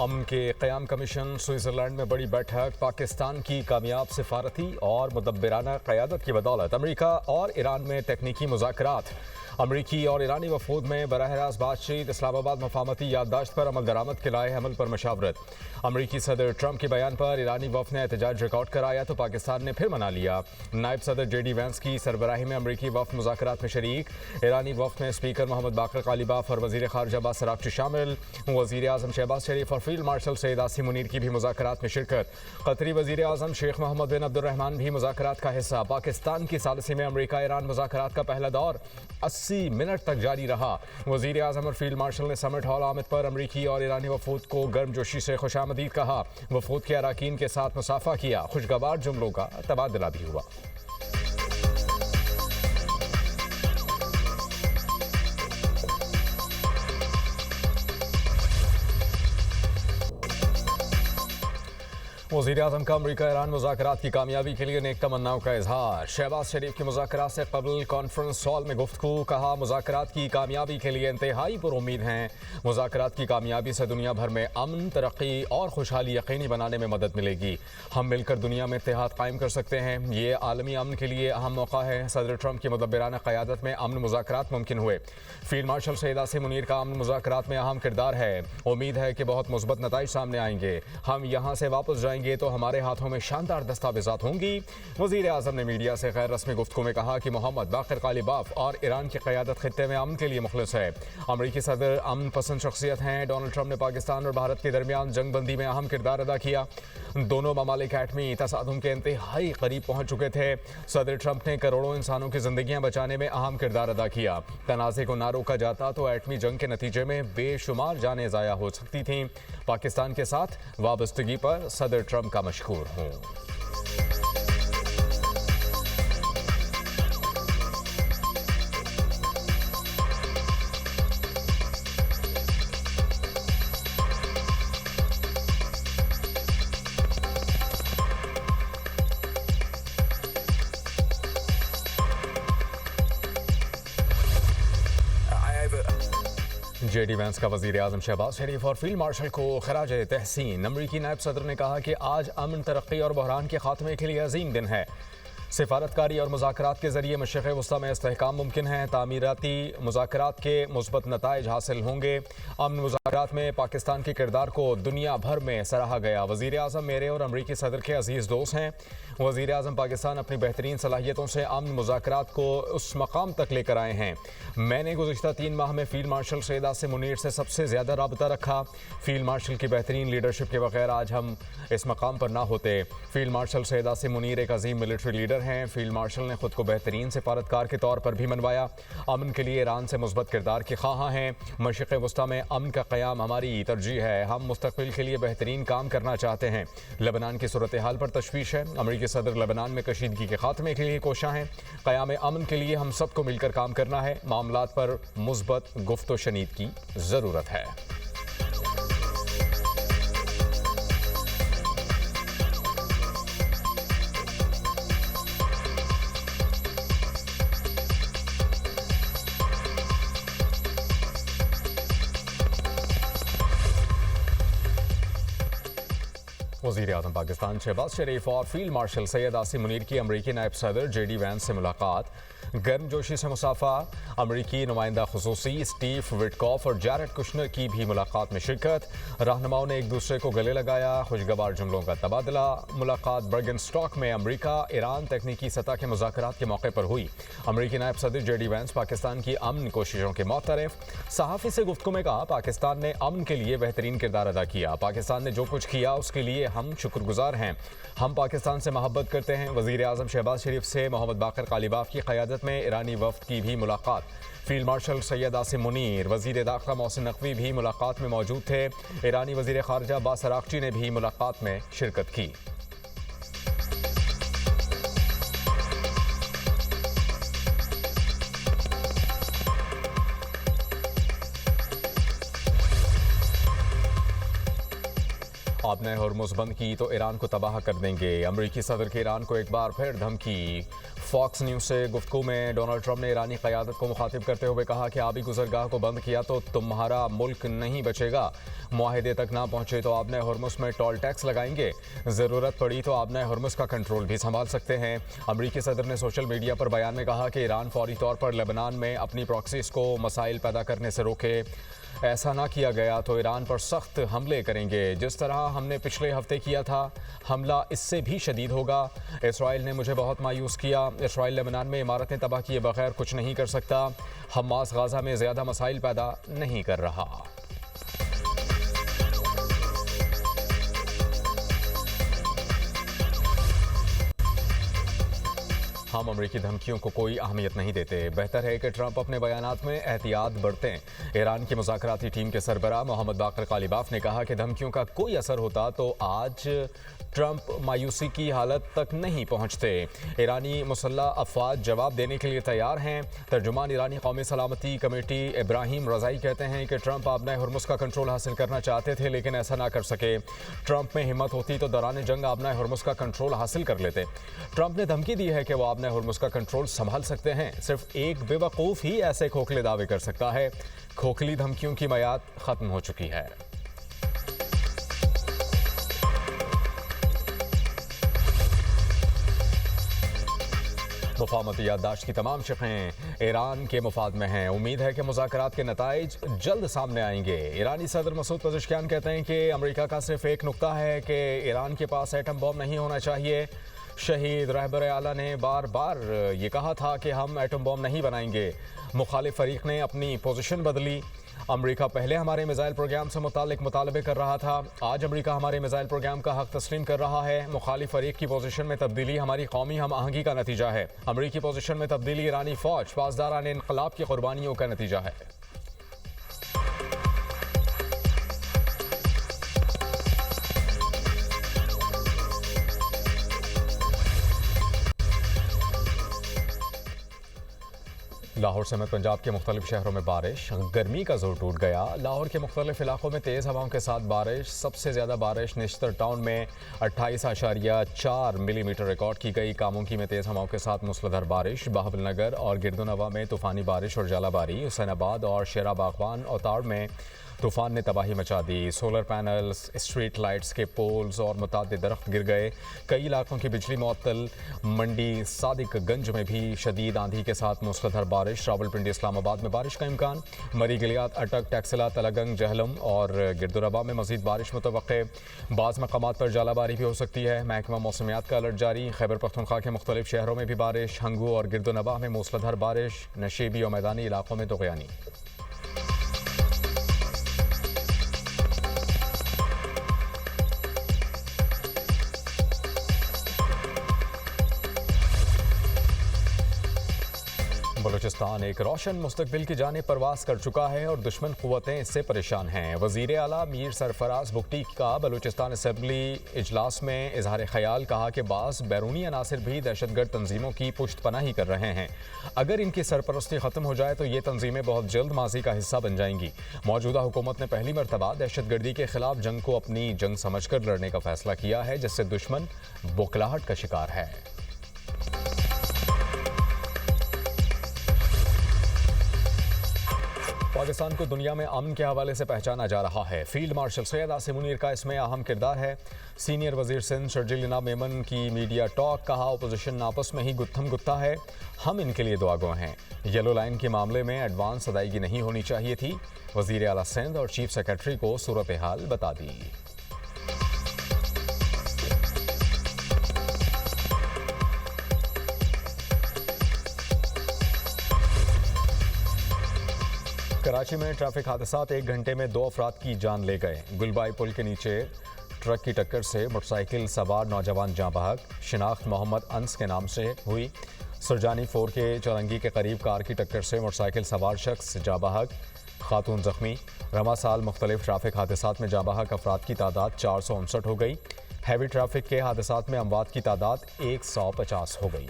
अमन के क़याम commission Switzerland में बड़ी बैठक। पाकिस्तान की कामयाब सिफारती और मुदब्बिराना क़यादत की बदौलत अमरीका और ईरान में तकनीकी मुज़ाकरात। अमरीकी और ईरानी वफूद में बराह रास्त बातचीत। इस्लामाबाद मफामती याददाश्त पर अमल दरामद के लाए अमल पर मशावरत। अमरीकी सदर ट्रंप के बयान पर ईरानी वफ़द ने एहतजाज रिकॉर्ड कराया तो पाकिस्तान ने फिर मना लिया। नायब सदर JD वैंस की सरबराही में अमरीकी वफ़द मुज़ाकरात में शरीक। ईरानी वफ़द में स्पीकर मोहम्मद बाकर कालिबाफ और वज़ीर ख़ारजा अब्बास अराग़ची शामिल। वज़ीर आज़म शहबाज शरीफ और फील्ड मार्शल सैयद आसिम मुनीर की भी मुज़ाकरात में शिरकत। क़तरी वज़ीर आज़म शेख मोहम्मद बिन अब्दुर्रहमान भी मुज़ाकरात का हिस्सा। पाकिस्तान की सालिसी में अमरीका ईरान मुज़ाकरात का पहला दौर 80 मिनट तक जारी रहा। वज़ीर आज़म और फील्ड मार्शल ने समिट हॉल आमिद पर अमरीकी और ईरानी वफूद को गर्मजोशी से खुशामदीद कहा। वफूद के अराकीन के साथ मुसाफा किया। खुशगवार जुमलों का तबादला भी हुआ। वज़ीर आज़म का अमरीका ईरान मुज़ाकरात की कामयाबी के लिए नेक तमन्नाओं का इजहार। शहबाज शरीफ की मुज़ाकरात से कबल कॉन्फ्रेंस हॉल में गुफ्तगू। कहा, मुज़ाकरात की कामयाबी के लिए इंतहाई पुरुम्मीद हैं। मुज़ाकरात की कामयाबी से दुनिया भर में अमन, तरक्की और खुशहाली यकीनी बनाने में मदद मिलेगी। हम मिलकर दुनिया में इत्तेहाद कायम कर सकते हैं। ये आलमी अमन के लिए अहम मौका है। सदर ट्रंप की मुदब्बिराना क़यादत में अमन मुज़ाकरात मुमकिन हुए। फील्ड मार्शल सैयद आसिम मुनीर का अमन मुज़ाकरात में अहम किरदार है। उम्मीद है कि बहुत मुस्बत नताइज सामने आएंगे। हम यहाँ से वापस जाएंगे तो हमारे हाथों में शानदार दस्तावेज़ात होंगी। वज़ीर आज़म ने मीडिया से गैर रस्मी गुफ्तगू में कहा कि मोहम्मद बाकर कालिबाफ और ईरान की क़यादत खित्ते में अमन के लिए मुखलिस है। अमरीकी सदर अमन पसंद शख्सियत हैं। डोनाल्ड ट्रंप ने पाकिस्तान और भारत के दरमियान जंगबंदी में अहम किरदार अदा किया। दोनों ममालिक एटमी तसादुम के इंतहाई करीब पहुँच चुके थे। सदर ट्रंप ने करोड़ों इंसानों की जिंदगियाँ बचाने में अहम किरदार अदा किया। तनाज़े को ना रोका जाता तो एटमी जंग के नतीजे में बेशुमार जानें ज़ाया हो सकती थीं। पाकिस्तान के साथ वाबस्तगी पर सदर ट्रंप का मशकूर हूँ। JD वैंस का वज़ीर आज़म शहबाज शरीफ और फील्ड मार्शल को खराज तहसीन। अमरीकी नायब सदर ने कहा कि आज अमन, तरक्की और बहरान के खात्मे के लिए अजीम दिन है। सिफारतकारी और मुज़ाकरात के ज़रिए मशरिक़ वस्ता में इस्तेहकाम मुमकिन है। तामीराती मुज़ाकरात के मुस्बत नताइज हासिल होंगे। अमन मुज़ाकरात में पाकिस्तान के किरदार को दुनिया भर में सराहा गया। वज़ीर आज़म मेरे और अमरीकी सदर के अजीज़ दोस्त हैं। वज़ीर आज़म पाकिस्तान अपनी बेहतरीन सलाहियतों से अमन मुज़ाकरात को उस मकाम तक लेकर आए हैं। मैंने गुज़िश्ता 3 माह में फील्ड मार्शल सैयद आसिम मुनीर से सबसे ज़्यादा राबता रखा। फील्ड मार्शल की बेहतरीन लीडरशिप के बगैर आज हम इस मकाम पर ना होते। फील्ड मार्शल सैयद आसिम मुनीर एक अजीम मिलिट्री लीडर हैं। फील्ड मार्शल ने खुद को बेहतरीन सिफारतकार के तौर पर भी मनवाया। अमन के लिए ईरान से मुस्बत किरदार के ख्वाह हैं। मशरिक़ वस्ता में अमन का क़याम हमारी तरजीह है। हम मुस्तक़बिल के लिए बेहतरीन काम करना चाहते हैं। लेबनान की सूरत हाल पर तशवीश है। अमरीकी सदर लेबनान में कशीदगी के खात्मे के लिए कोशां हैं। क़याम अमन के लिए हम सबको मिलकर काम करना है। मामलात पर मुस्बत गुफ्त व शनीद की ज़रूरत है। वज़ीर आज़म पाकिस्तान शहबाज शरीफ और फील्ड मार्शल सैयद आसिम मुनीर की अमरीकी नायब सदर JD वैंस से मुलाकात। गर्मजोशी से मुसाफा। अमरीकी नुमाइंदा खुसूसी स्टीव विटकॉफ और जैरेड कुशनर की भी मुलाकात में शिरकत। रहनुमाओं ने एक दूसरे को गले लगाया। खुशगवार जुमलों का तबादला। मुलाकात बर्गनस्टॉक में अमरीका ईरान तकनीकी सतह के मुज़ाकरात के मौके पर हुई। अमरीकी नायब सदर JD वैंस पाकिस्तान की अमन कोशिशों के मुतरफ। सहाफ़ी से गुफ्तगू में कहा, पाकिस्तान ने अमन के लिए बेहतरीन किरदार अदा किया। पाकिस्तान ने जो कुछ किया उसके लिए हम शुक्रगुजार हैं। हम पाकिस्तान से मोहब्बत करते हैं। वज़ीर आज़म शहबाज शरीफ से मोहम्मद बाकर कालिबाफ की क़यादत में ईरानी वफ़द की भी मुलाकात। फील्ड मार्शल सैयद आसिम मुनीर, वज़ीर दाख़िला मोहसिन नकवी भी मुलाकात में मौजूद थे। ईरानी वज़ीर ख़ारजा अब्बास अराग़ची ने भी मुलाकात में शिरकत की। आपने हॉर्मुज़ बंद की तो ईरान को तबाह कर देंगे। अमरीकी सदर के ईरान को एक बार फिर धमकी। फॉक्स न्यूज़ से गुफ्तगू में डोनाल्ड ट्रंप ने ईरानी क़यादत को मुखातिब करते हुए कहा कि आबी गुजरगाह को बंद किया तो तुम्हारा मुल्क नहीं बचेगा। मुआहिदे तक ना पहुंचे तो आपने हुर्मुज़ में टोल टैक्स लगाएंगे। ज़रूरत पड़ी तो आपने हुर्मुज़ का कंट्रोल भी संभाल सकते हैं। अमरीकी सदर ने सोशल मीडिया पर बयान में कहा कि ईरान फौरी तौर पर लेबनान में अपनी प्रॉक्सीज को मसाइल पैदा करने से रोके। ऐसा ना किया गया तो ईरान पर सख्त हमले करेंगे, जिस तरह हमने पिछले हफ्ते किया था। हमला इससे भी शदीद होगा। इसराइल ने मुझे बहुत मायूस किया। इसराइल लेबनान में इमारतें तबाह किए बगैर कुछ नहीं कर सकता। हमास गाज़ा में ज़्यादा मसाइल पैदा नहीं कर रहा। हम अमरीकी धमकियों को कोई अहमियत नहीं देते। बेहतर है कि ट्रंप अपने बयानात में एहतियात बरतें। ईरान की मुज़ाकराती टीम के सरबराह मोहम्मद बाकर कालिबाफ ने कहा कि धमकियों का कोई असर होता तो आज ट्रंप मायूसी की हालत तक नहीं पहुंचते। ईरानी मुसल्लह अफवाज जवाब देने के लिए तैयार हैं। तर्जुमान ईरानी कौमी सलामती कमेटी इब्राहिम रज़ाई कहते हैं कि ट्रंप आबनाए हुर्मुज़ का कंट्रोल हासिल करना चाहते थे, लेकिन ऐसा ना कर सके। ट्रंप में हिम्मत होती तो दौरान जंग आबनाए हुर्मुज़ का कंट्रोल हासिल कर लेते। ट्रंप ने धमकी दी है कि वो आबनाए हुर्मुज़ का कंट्रोल संभाल सकते हैं। सिर्फ एक बेवकूफ़ ही ऐसे खोखले दावे कर सकता है। खोखली धमकियों की मयाद ख़त्म हो चुकी है। मुफाहमती याददाश्त की तमाम शिक़ें ईरान के मुफाद में हैं। उम्मीद है कि मुज़ाकरात के नताइज जल्द सामने आएंगे। ईरानी सदर मसूद पज़ेश्कियान कहते हैं कि अमेरिका का सिर्फ एक नुक्ता है कि ईरान के पास एटम बम नहीं होना चाहिए। शहीद रहबर आला ने बार बार ये कहा था कि हम एटम बम नहीं बनाएंगे। मुखालिफ फरीक ने अपनी पोजीशन बदली। अमेरिका पहले हमारे मिसाइल प्रोग्राम से मुतालिक मुतालबे कर रहा था, आज अमेरिका हमारे मिसाइल प्रोग्राम का हक तस्लीम कर रहा है। मुखालिफ फरीक की पोजीशन में तब्दीली हमारी कौमी हम आहंगी का नतीजा है। अमेरिकी पोजीशन में तब्दीली ईरानी फौज पासदारान इनकलाब की कुर्बानियों का नतीजा है। लाहौर समेत पंजाब के मुख्तलिफ शहरों में बारिश। गर्मी का जोर टूट गया। लाहौर के मुख्तलिफ इलाकों में तेज़ हवाओं के साथ बारिश। सबसे ज़्यादा बारिश निश्तर टाउन में 28.4 मिलीमीटर रिकॉर्ड की गई। कामुकी में तेज़ हवाओं के साथ मूसलाधार बारिश। बहावलनगर और गिरदुनवा में तूफ़ानी बारिश और जालाबारी। हुसैनाबाद और शेरा बागवान और ताड़ में तूफ़ान ने तबाही मचा दी। सोलर पैनल्स, स्ट्रीट लाइट्स के पोल्स और मुतादिद दरख्त गिर गए। कई इलाकों की बिजली मुअत्तल। मंडी सादिकगंज में भी शदीद आंधी के साथ मूसलाधार बारिश। रावलपिंडी इस्लामाबाद में बारिश का इम्कान। मरी गिलियात, अटक, टैक्सिला, तलगंग, जहलम और गिरदुरबा में मज़ीद बारिश मुतवक्के। बाज़ मकामात पर जालाबारी भी हो सकती है। महकमा मौसमियात का अलर्ट जारी। खैबर पख्तूनख्वा के मुख्तलिफ शहरों में भी बारिश। हंगू और गिरदुनबा में मूसलाधार बारिश। नशीबी और मैदानी इलाकों में तुग़यानी। बलूचिस्तान एक रोशन मुस्तकबिल की जानिब परवास कर चुका है और दुश्मन क़ुव्वतें इससे परेशान हैं। वज़ीर आला मीर सरफराज बुगटी का बलूचिस्तान असम्बली इजलास में इजहार ख्याल। कहा कि बाज़ बैरूनी अनासिर भी दहशतगर्द तंजीमों की पुश्तपनाही कर रहे हैं। अगर इनकी सरपरस्ती ख़त्म हो जाए तो ये तंजीमें बहुत जल्द माजी का हिस्सा बन जाएंगी। मौजूदा हुकूमत ने पहली मरतबा दहशतगर्दी के खिलाफ जंग को अपनी जंग समझ कर लड़ने का फैसला किया है, जिससे दुश्मन बौखलाहट का शिकार है। पाकिस्तान को दुनिया में अमन के हवाले से पहचाना जा रहा है। फील्ड मार्शल सैयद आसिम मुनीर का इसमें अहम किरदार है। सीनियर वजीर सिंध शर्जील मेमन की मीडिया टॉक। कहा अपोजिशन आपस में ही गुत्थम गुत्ता है, हम इनके लिए दुआगो हैं। येलो लाइन के मामले में एडवांस अदायगी नहीं होनी चाहिए थी। वजीर आला सिंध और चीफ सेक्रेटरी को सूरत हाल बता दी। कराची में ट्रैफिक हादसात, एक घंटे में 2 अफराद की जान ले गए। गुलबाई पुल के नीचे ट्रक की टक्कर से मोटरसाइकिल सवार नौजवान जाँ बहक। शिनाख्त मोहम्मद अंस के नाम से हुई। सुरजानी 4 के चौरंगी के करीब कार की टक्कर से मोटरसाइकिल सवार शख्स जाँ बहक, खातून जख्मी। रवा साल मुख्तलिफ ट्रैफिक हादसात में जाँ बहक अफराद की तादाद 459 हो गई। हैवी ट्रैफिक के हादसात में अमवात की तादाद 150 हो गई।